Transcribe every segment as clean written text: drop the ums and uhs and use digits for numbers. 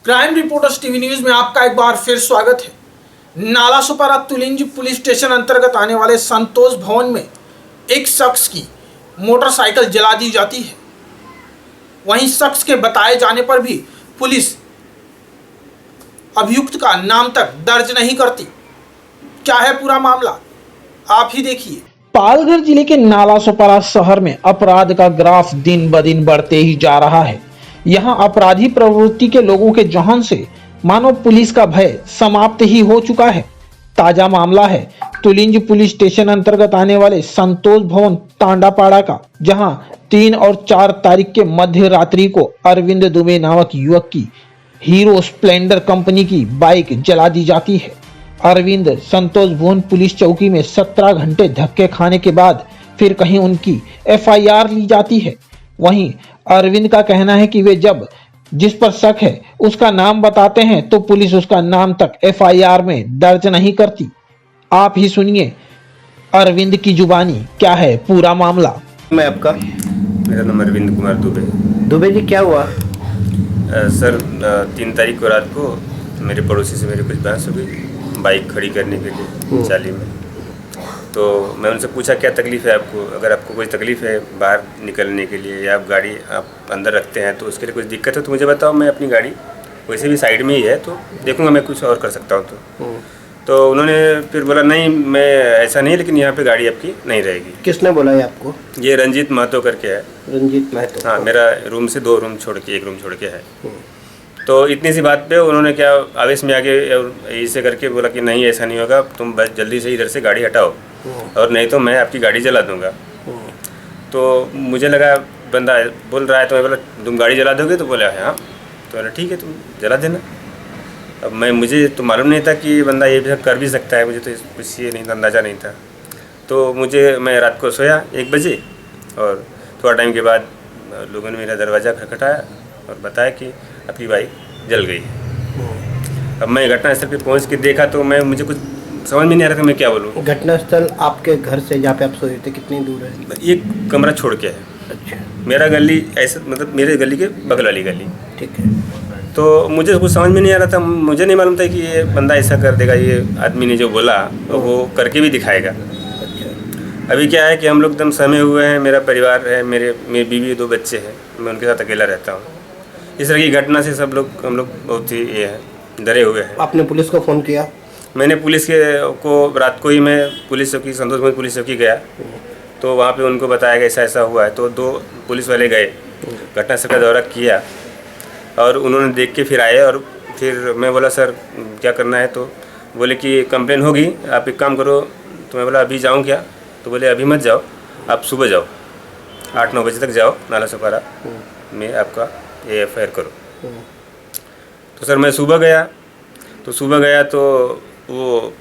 Crime reporters TV news में आपका एक बार फिर स्वागत है। नालासोपारा तुलिंज पुलिस स्टेशन अंतर्गत आने वाले संतोष भवन में एक शख्स की मोटरसाइकिल जला दी जाती है। वहीं शख्स के बताए जाने पर भी पुलिस अभियुक्त का नाम तक दर्ज नहीं करती। क्या है पूरा मामला, आप ही देखिए। पालघर जिले के नालासोपारा शहर में अपराध का ग्राफ दिन ब दिन बढ़ते ही जा रहा है। यहाँ अपराधी प्रवृत्ति के लोगों के जहन से मानो पुलिस का भय समाप्त ही हो चुका है। ताजा मामला है तुलिंज पुलिस स्टेशन अंतर्गत आने वाले संतोष भवन तांडापाड़ा का, जहां 3 और 4 तारीख के मध्य रात्रि को अरविंद दुबे नामक युवक की हीरो स्प्लेंडर कंपनी की बाइक जला दी जाती है। अरविंद संतोष भवन पुलिस चौकी में 17 घंटे धक्के खाने के बाद फिर कहीं उनकी FIR ली जाती है। वहीं अरविंद का कहना है कि वे जब जिस पर शक है उसका नाम बताते हैं तो पुलिस उसका नाम तक FIR में दर्ज नहीं करती। आप ही सुनिए अरविंद की जुबानी क्या है पूरा मामला। मैं आपका मेरा नाम अरविंद कुमार दुबे जी, क्या हुआ? सर 3 तारीख को रात को मेरे पड़ोसी से मेरी कुछ बहस हो गई बाइक खड़ी करने के लिए चाली में। तो मैं उनसे पूछा क्या तकलीफ़ है आपको, अगर आपको कोई तकलीफ़ है बाहर निकलने के लिए या आप गाड़ी आप अंदर रखते हैं तो उसके लिए कुछ दिक्कत है तो मुझे बताओ, मैं अपनी गाड़ी वैसे भी साइड में ही है तो देखूंगा मैं कुछ और कर सकता हूँ। तो उन्होंने फिर बोला नहीं मैं ऐसा नहीं, लेकिन यहाँ पे गाड़ी आपकी नहीं रहेगी। किसने बोला है आपको? ये रंजीत महतो करके है। रंजीत महतो? हाँ, मेरा रूम से 2 रूम छोड़ के 1 रूम छोड़ के है। तो इतनी सी बात पे उन्होंने क्या आवेश में आके ऐसे करके बोला कि नहीं ऐसा नहीं होगा, तुम बस जल्दी से इधर से गाड़ी हटाओ और नहीं तो मैं आपकी गाड़ी जला दूंगा। तो मुझे लगा बंदा बोल रहा है तो मैं बोला तुम गाड़ी जला दोगे, तो बोला हाँ। तो बोला ठीक है तुम जला देना। अब मुझे तो मालूम नहीं था कि बंदा ये भी कर भी सकता है, मुझे तो कुछ ये नहीं था, अंदाज़ा नहीं था। तो मैं रात को सोया 1 बजे और थोड़ा टाइम के बाद लोगों ने मेरा दरवाज़ा खटखटाया और बताया कि आपकी बाइक जल गई है। अब मैं घटनास्थल पे पहुंच के देखा तो मुझे कुछ समझ में नहीं आ रहा था मैं क्या बोलूँ। घटनास्थल आपके घर से जहाँ पे आप सोए थे कितनी दूर है? एक कमरा छोड़ के है। अच्छा, मेरा गली ऐसा मतलब मेरे गली के बगल वाली गली। ठीक है। तो मुझे कुछ समझ में नहीं आ रहा था, मुझे नहीं मालूम था कि ये बंदा ऐसा कर देगा, ये आदमी ने जो बोला तो वो करके भी दिखाएगा। अच्छा, अभी क्या है कि हम लोग एकदम सहमे हुए हैं, मेरा परिवार है, मेरी बीवी 2 बच्चे हैं, मैं उनके साथ अकेला रहता हूँ। इस तरह की घटना से हम लोग बहुत ही ये है डरे हुए हैं। आपने पुलिस को फ़ोन किया? मैंने पुलिस को रात को ही मैं पुलिस चौकी संतोष भवन पुलिस चौकी गया तो वहाँ पे उनको बताया कि ऐसा हुआ है। तो 2 पुलिस वाले गए, घटनास्थल का दौरा किया और उन्होंने देख के फिर आए। और फिर मैं बोला सर क्या करना है, तो बोले कि कंप्लेन होगी, आप एक काम करो। तो मैं बोला अभी जाऊँ क्या? तो बोले अभी मत जाओ, आप सुबह जाओ 8-9 बजे तक जाओ नालासोपारा में आपका FIR करो। तो सर मैं सुबह गया तो वो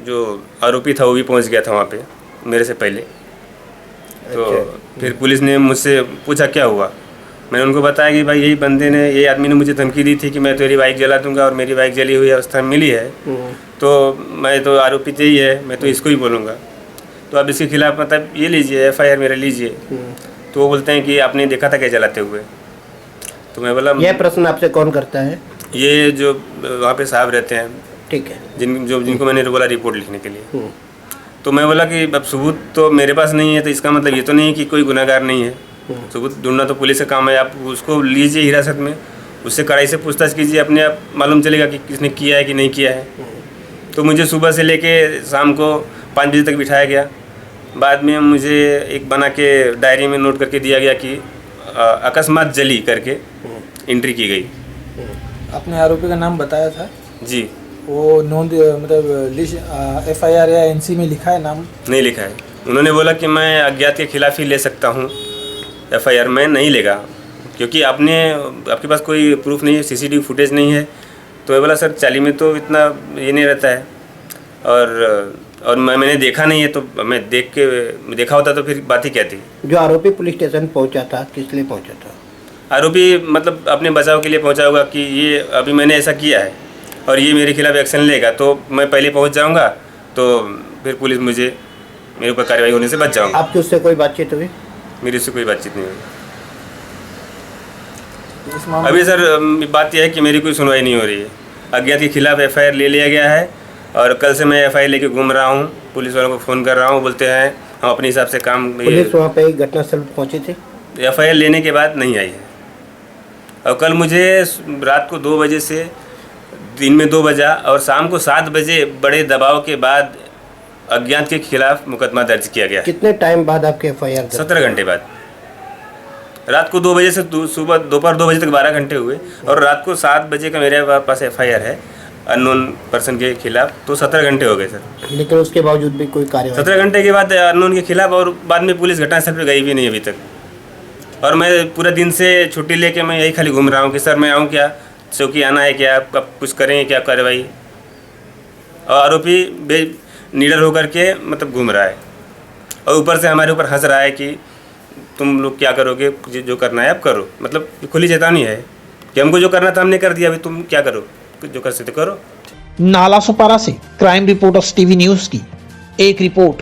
जो आरोपी था वो भी पहुंच गया था वहाँ पे मेरे से पहले। तो फिर पुलिस ने मुझसे पूछा क्या हुआ, मैंने उनको बताया कि भाई यही आदमी ने मुझे धमकी दी थी कि मैं तेरी बाइक जला दूंगा और मेरी बाइक जली हुई अवस्था में मिली है तो मैं तो आरोपी तो ही है, मैं तो इसको ही बोलूँगा। तो आप इसके खिलाफ मतलब ये लीजिए FIR मेरा लीजिए। तो वो बोलते हैं कि आपने देखा था क्या जलाते हुए? तो मैं बोला यह प्रश्न आपसे कौन करता है? ये जो वहाँ पे साहब रहते हैं, ठीक है, जिनको मैंने बोला रिपोर्ट लिखने के लिए। तो मैं बोला कि अब सबूत तो मेरे पास नहीं है, तो इसका मतलब ये तो नहीं है कि कोई गुनहगार नहीं है। सबूत ढूंढना तो पुलिस का काम है, आप उसको लीजिए हिरासत में, उससे कड़ाई से पूछताछ कीजिए, अपने आप मालूम चलेगा कि किसने किया है कि नहीं किया है। तो मुझे सुबह से लेके शाम को 5 बजे तक बिठाया गया। बाद में मुझे एक बना के डायरी में नोट करके दिया गया कि अकस्मात जली करके एंट्री की गई। आपने आरोपी का नाम बताया था जी। वो नोंद मतलब FIR या NC में लिखा है नाम? नहीं लिखा है। उन्होंने बोला कि मैं अज्ञात के खिलाफ ही ले सकता हूँ, FIR में नहीं लेगा क्योंकि आपके पास कोई प्रूफ नहीं है, CCTV फुटेज नहीं है। तो मैं बोला सर चाली में तो इतना ये नहीं रहता है और मैंने देखा नहीं है, तो मैं देखा होता तो फिर बात ही क्या थी। जो आरोपी पुलिस स्टेशन पहुंचा था किस लिए पहुंचा था? आरोपी मतलब अपने बचाव के लिए पहुंचा होगा कि ये अभी मैंने ऐसा किया है और ये मेरे खिलाफ एक्शन लेगा तो मैं पहले पहुंच जाऊंगा, तो फिर पुलिस मेरे ऊपर कार्रवाई होने से बच जाऊंगा। आपकी उससे कोई बातचीत हुई? मेरी उससे कोई बातचीत नहीं हुई। इस मामले अभी सर बात यह है कि मेरी कोई सुनवाई नहीं हो रही है। अज्ञात के खिलाफ एफआईआर ले लिया गया है और कल से मैं एफआईआर लेके घूम रहा हूँ, पुलिस वालों को फ़ोन कर रहा हूँ, बोलते हैं हम अपने हिसाब से काम। पुलिस वहाँ पे घटनास्थल पर पहुँची थी? एफआईआर लेने के बाद नहीं आई है और कल मुझे रात को 2 बजे से दिन में 2 बजा और शाम को 7 बजे बड़े दबाव के बाद अज्ञात के खिलाफ मुकदमा दर्ज किया गया। कितने टाइम बाद आपके एफआईआर? 17 घंटे बाद। रात को 2 बजे से सुबह दोपहर 2 बजे तक 12 घंटे हुए और रात को 7 बजे का मेरे पास एफआईआर है अननोन पर्सन के खिलाफ, तो 17 घंटे हो गए सर। लेकिन उसके बावजूद भी कोई कार्रवाई? 17 घंटे के बाद अननोन के खिलाफ और बाद में पुलिस घटनास्थल पर गई भी नहीं अभी तक। और मैं पूरे दिन से छुट्टी लेके मैं यही खाली घूम रहा हूँ कि सर मैं आऊँ क्या, चौकी आना है क्या, कब कुछ करेंगे क्या कार्रवाई। और आरोपी निडर होकर के मतलब घूम रहा है और ऊपर से हमारे ऊपर हंस रहा है कि तुम लोग क्या करोगे, जो करना है आप करो। मतलब खुली चेतावनी है कि हमको जो करना था हमने कर दिया, अभी तुम क्या करो, जो कर सकते करो। नालासोपारा से क्राइम रिपोर्टर्स टीवी न्यूज की एक रिपोर्ट।